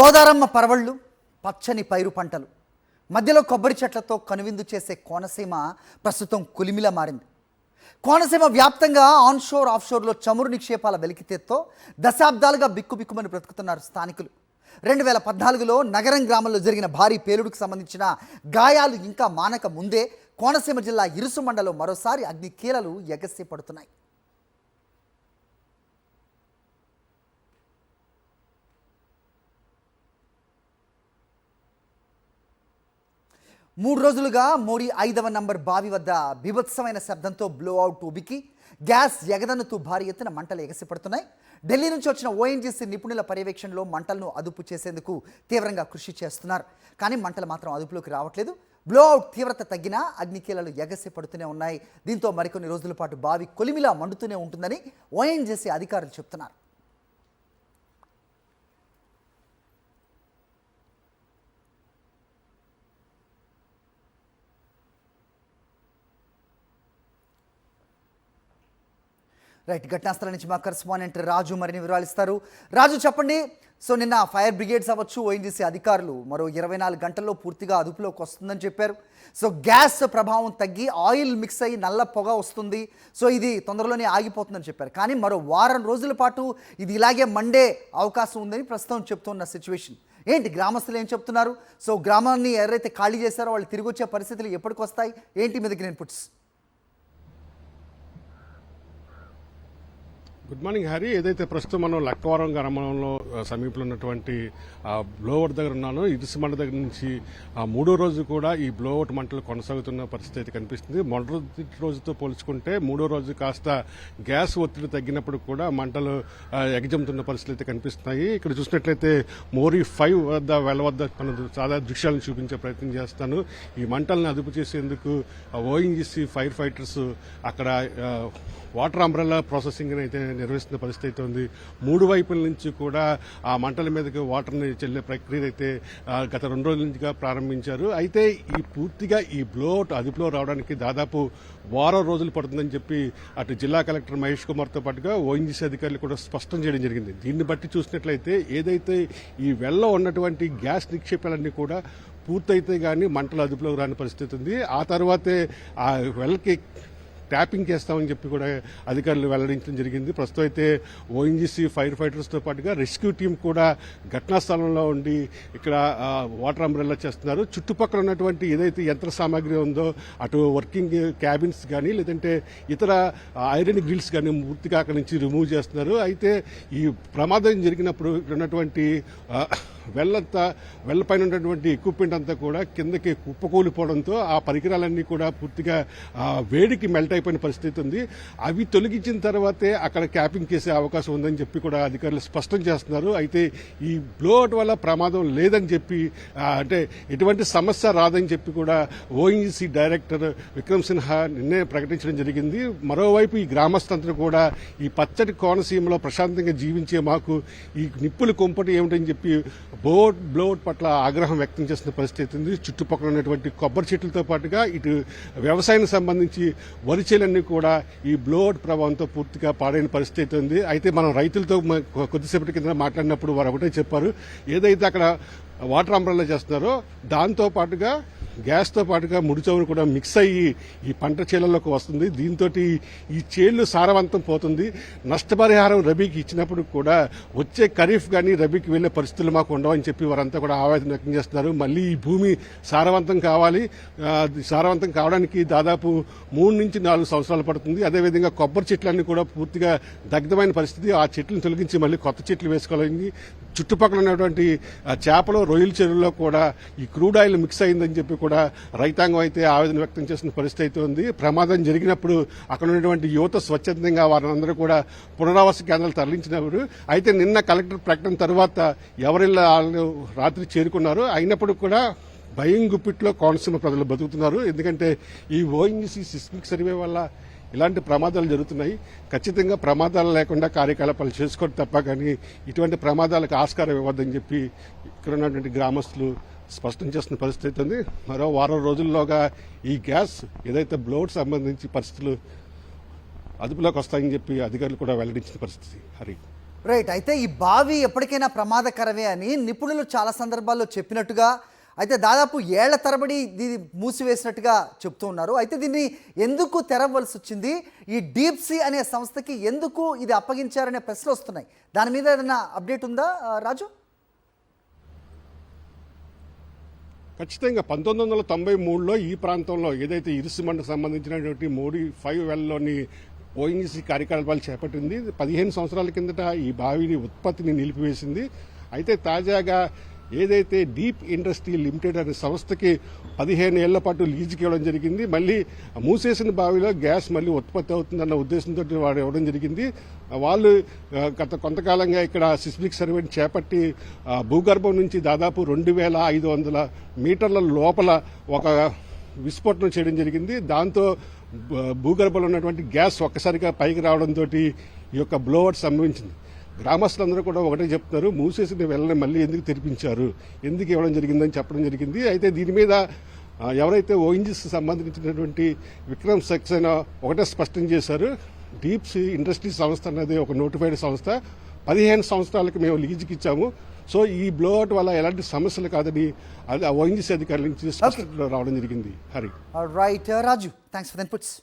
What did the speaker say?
గోదారమ్మ పరవళ్ళు, పచ్చని పైరు పంటలు, మధ్యలో కొబ్బరి చెట్లతో కనువిందు చేసే కోనసీమ ప్రస్తుతం కులిమిలా మారింది. కోనసీమ వ్యాప్తంగా ఆన్షోర్ ఆఫ్షోర్లో చమురు నిక్షేపాల వెలికితేతో దశాబ్దాలుగా బిక్కుబిక్కుమని బ్రతుకుతున్నారు స్థానికులు. 2014లో నగరం గ్రామంలో జరిగిన భారీ పేలుడుకు సంబంధించిన గాయాలు ఇంకా మానక ముందే కోనసీమ జిల్లా ఇరుసుమండలో మరోసారి అగ్ని కీలలు ఎగసి పడుతున్నాయి. మూడు రోజులుగా మోడీ 5వ నంబర్ బావి వద్ద బీభత్సమైన శబ్దంతో బ్లోఅవుట్ ఉబికి గ్యాస్ ఎగదన్నుతూ భారీ ఎత్తున మంటలు ఎగసిపడుతున్నాయి. ఢిల్లీ నుంచి వచ్చిన ఓఎన్జీసీ నిపుణుల పర్యవేక్షణలో మంటలను అదుపు చేసేందుకు తీవ్రంగా కృషి చేస్తున్నారు. కానీ మంటలు మాత్రం అదుపులోకి రావట్లేదు. బ్లోఅవుట్ తీవ్రత తగ్గినా అగ్నికీలలు ఎగసి పడుతూనే ఉన్నాయి. దీంతో మరికొన్ని రోజుల పాటు బావి కొలిమిలా మండుతూనే ఉంటుందని ఓఎన్జీసీ అధికారులు చెబుతున్నారు. రైట్, ఘటనాస్థలం నుంచి మా కరెస్పాండెంట్ రాజు మరిన్ని వివరాలు ఇస్తారు. రాజు, చెప్పండి. సో నిన్న ఫైర్ బ్రిగేడ్స్ అవ్వచ్చు, ఓఎన్జీసీ అధికారులు మరో 24 గంటల్లో పూర్తిగా అదుపులోకి వస్తుందని చెప్పారు. సో గ్యాస్ ప్రభావం తగ్గి ఆయిల్ మిక్స్ అయ్యి నల్ల పొగ వస్తుంది, సో ఇది తొందరలోనే ఆగిపోతుందని చెప్పారు. కానీ మరో వారం రోజుల పాటు ఇది ఇలాగే మండే అవకాశం ఉందని ప్రస్తుతం చెప్తున్న సిచ్యువేషన్ ఏంటి? గ్రామస్తులు ఏం చెప్తున్నారు? సో గ్రామాన్ని ఎవరైతే ఖాళీ చేశారో వాళ్ళు తిరిగి వచ్చే పరిస్థితులు ఎప్పటికి వస్తాయి? ఏంటి మీదకి ఇన్పుట్స్? Good morning Hari. ఏదైతే ప్రస్తుతం మనం లక్కవరం గ్రామంలో సమీపంలో ఉన్నటువంటి బ్లోఅవుట్ దగ్గర ఉన్నానో, ఇరుసుమండ దగ్గర నుంచి మూడో రోజు కూడా ఈ బ్లోఅవుట్ మంటలు కొనసాగుతున్న పరిస్థితి అయితే కనిపిస్తుంది. మొదటి రోజుతో పోల్చుకుంటే మూడో రోజు కాస్త గ్యాస్ ఒత్తిడి తగ్గినప్పుడు కూడా మంటలు ఎగజమ్ముతున్న పరిస్థితులు అయితే కనిపిస్తున్నాయి. ఇక్కడ చూసినట్లయితే మోరీ 5 వద్ద వద్ద మన చాలా దృశ్యాలను చూపించే ప్రయత్నం చేస్తాను. ఈ మంటలను అదుపు చేసేందుకు ఓఎన్జీసీ ఫైర్ ఫైటర్స్ అక్కడ వాటర్ అంబ్రెల్లా ప్రాసెసింగ్ అయితే నిర్వహిస్తున్న పరిస్థితి అయితే ఉంది. మూడు వైపుల నుంచి కూడా ఆ మంటల మీదకి వాటర్ని చెల్లే ప్రక్రియ అయితే గత 2 రోజుల నుంచిగా ప్రారంభించారు. అయితే ఈ పూర్తిగా ఈ బ్లోఅవుట్ అదుపులో రావడానికి దాదాపు వారం రోజులు పడుతుందని చెప్పి అటు జిల్లా కలెక్టర్ మహేష్ కుమార్తో పాటుగా ఓఎన్జీసీ అధికారులు కూడా స్పష్టం చేయడం జరిగింది. దీన్ని బట్టి చూసినట్లయితే ఏదైతే ఈ వెల్లో ఉన్నటువంటి గ్యాస్ నిక్షేపాలన్నీ కూడా పూర్తయితే కానీ మంటలు అదుపులోకి రాని పరిస్థితి ఉంది. ఆ తర్వాతే ఆ వెల్కి ట్యాపింగ్ చేస్తామని చెప్పి కూడా అధికారులు వెల్లడించడం జరిగింది. ప్రస్తుతం అయితే ఓఎన్జీసీ ఫైర్ ఫైటర్స్తో పాటుగా రెస్క్యూ టీం కూడా ఘటనా స్థలంలో ఉండి ఇక్కడ వాటర్ అంబ్రెల్లా చేస్తున్నారు. చుట్టుపక్కల ఉన్నటువంటి ఏదైతే యంత్ర సామాగ్రి ఉందో అటు వర్కింగ్ క్యాబిన్స్ కానీ లేదంటే ఇతర ఐరన్ గ్రిల్స్ కానీ పూర్తిగా అక్కడి నుంచి రిమూవ్ చేస్తున్నారు. అయితే ఈ ప్రమాదం జరిగినప్పుడు ఇక్కడ ఉన్నటువంటి వెల్లపైన ఉన్నటువంటి ఎక్విప్మెంట్ అంతా కూడా కిందకి కుప్పకూలిపోవడంతో ఆ పరికరాలన్నీ కూడా పూర్తిగా వేడికి మెల్ట్ అయిపోయిన పరిస్థితి ఉంది. అవి తొలగించిన తర్వాతే అక్కడ క్యాపింగ్ చేసే అవకాశం ఉందని చెప్పి కూడా అధికారులు స్పష్టం చేస్తున్నారు. అయితే ఈ బ్లోఅవుట్ వల్ల ప్రమాదం లేదని చెప్పి అంటే ఎటువంటి సమస్య రాదని చెప్పి కూడా ఓఎన్జీసీ డైరెక్టర్ విక్రమ్ సిన్హా నిన్నే ప్రకటించడం జరిగింది. మరోవైపు ఈ గ్రామస్తులందరూ కూడా ఈ పచ్చటి కోనసీమలో ప్రశాంతంగా జీవించే మాకు ఈ నిప్పులు కొంపటి ఏమిటని చెప్పి బ్లోఅవుట్ పట్ల ఆగ్రహం వ్యక్తం చేసిన పరిస్థితి ఉంది. చుట్టుపక్కల ఉన్నటువంటి కొబ్బరి చెట్లతో పాటుగా ఇటు వ్యవసాయానికి సంబంధించి వరి చేలన్నీ కూడా ఈ బ్లోఅవుట్ ప్రభావంతో పూర్తిగా పాడైన పరిస్థితి ఉంది. అయితే మనం రైతులతో కొద్దిసేపటి కింద మాట్లాడినప్పుడు వారు ఒకటే చెప్పారు, ఏదైతే అక్కడ వాటర్ అంబ్రెల్లా చేస్తున్నారో దాంతో పాటుగా గ్యాస్తో పాటుగా ముడి చమురు కూడా మిక్స్ అయ్యి ఈ పంట చేలల్లోకి వస్తుంది. దీంతో ఈ చేళ్లు సారవంతం పోతుంది. నష్టపరిహారం రబీకి ఇచ్చినప్పుడు కూడా వచ్చే ఖరీఫ్ కానీ రబీకి వెళ్లే పరిస్థితులు మాకు ఉండవని చెప్పి వారంతా కూడా ఆవేదన వ్యక్తం చేస్తున్నారు. మళ్ళీ ఈ భూమి సారవంతం కావాలి. సారవంతం కావడానికి దాదాపు 3 నుంచి 4 సంవత్సరాలు పడుతుంది. అదేవిధంగా కొబ్బరి చెట్లన్నీ కూడా పూర్తిగా దగ్ధమైన పరిస్థితి. ఆ చెట్లను తొలగించి మళ్ళీ కొత్త చెట్లు వేసుకోవాలని చుట్టుపక్కల ఉన్నటువంటి చేపలు రొయ్యల చెరువుల్లో కూడా ఈ క్రూడ్ ఆయిల్ మిక్స్ అయిందని చెప్పి కూడా రైతాంగం అయితే ఆవేదన వ్యక్తం చేసిన పరిస్థితి అయితే ఉంది. ప్రమాదం జరిగినప్పుడు అక్కడ ఉన్నటువంటి యువత స్వచ్ఛందంగా వారందరూ కూడా పునరావాస కేంద్రాలు తరలించినప్పుడు అయితే నిన్న కలెక్టర్ ప్రకటన తర్వాత ఎవరిల్లా వాళ్ళు రాత్రి చేరుకున్నారు. అయినప్పుడు కూడా భయం గుప్పిట్లో కోనసీమ ప్రజలు బతుకుతున్నారు. ఎందుకంటే ఈ ఓఎన్జీసీ సిస్మిక్ సర్వే వల్ల ఇలాంటి ప్రమాదాలు జరుగుతున్నాయి. ఖచ్చితంగా ప్రమాదాలు లేకుండా కార్యకలాపాలు చేసుకోవడం తప్ప కానీ ఇటువంటి ప్రమాదాలకు ఆస్కారం ఇవ్వద్దని చెప్పి ఇక్కడ ఉన్నటువంటి గ్రామస్తులు స్పష్టం చేస్తున్న పరిస్థితి ఉంది. మరో వారం రోజుల్లోగా ఈ గ్యాస్ ఏదైతే బ్లోఅవుట్ సంబంధించి పరిస్థితులు అదుపులోకి వస్తాయని చెప్పి అధికారులు కూడా వెల్లడించిన పరిస్థితి. హరి. రైట్. అయితే ఈ బావి ఎప్పటికైనా ప్రమాదకరమే అని నిపుణులు చాలా సందర్భాల్లో చెప్పినట్టుగా, అయితే దాదాపు ఏళ్ల తరబడి ఇది మూసివేసినట్టుగా చెప్తూ ఉన్నారు. అయితే దీన్ని ఎందుకు తెరవలసి వచ్చింది, ఈ డీప్ సీ అనే సంస్థకి ఎందుకు ఇది అప్పగించారనే ప్రశ్నలు వస్తున్నాయి. దాని మీద ఏదైనా అప్డేట్ ఉందా రాజు? ఖచ్చితంగా 1993లో ఈ ప్రాంతంలో ఏదైతే ఇరుసుమండకు సంబంధించినటువంటి మోడీ 5 వెల్లోని ఓఎన్జీసీ కార్యకలాపాలు చేపట్టింది. 15 సంవత్సరాల కిందట ఈ బావిని ఉత్పత్తిని నిలిపివేసింది. అయితే తాజాగా ఏదైతే డీప్ ఇండస్ట్రీ లిమిటెడ్ అనే సంస్థకి 15 ఏళ్ల పాటు లీజుకి ఇవ్వడం జరిగింది. మళ్ళీ మూసేసిన బావిలో గ్యాస్ మళ్ళీ ఉత్పత్తి అవుతుందన్న ఉద్దేశంతో వాడు ఇవ్వడం జరిగింది. వాళ్ళు గత కొంతకాలంగా ఇక్కడ సిస్మిక్ సర్వేని చేపట్టి భూగర్భం నుంచి దాదాపు 2500 మీటర్ల లోపల ఒక విస్ఫోటనం చేయడం జరిగింది. దాంతో భూగర్భంలో ఉన్నటువంటి గ్యాస్ ఒక్కసారిగా పైకి రావడంతో ఈ యొక్క బ్లోఅవుట్ సంభవించింది. గ్రామస్తులందరూ కూడా ఒకటే చెప్తున్నారు, మూసేసిన వెళ్ళని మళ్ళీ ఎందుకు తెరిపించారు, ఎందుకు ఇవ్వడం జరిగిందని చెప్పడం జరిగింది. అయితే దీని మీద ఎవరైతే ఓఎన్జీసీకి సంబంధించినటువంటి విక్రమ్ సక్సేనా ఒకటే స్పష్టం చేశారు, డీప్ సీ ఇండస్ట్రీ సంస్థ అనేది ఒక నోటిఫైడ్ సంస్థ, 15 సంవత్సరాలకి మేము లీజుకి ఇచ్చాము. సో ఈ బ్లోఅవుట్ వల్ల ఎలాంటి సమస్యలు కాదని ఓఎన్జీసీ అధికారుల నుంచి స్పష్టత రావడం జరిగింది. Hari right Raju, thanks for the inputs.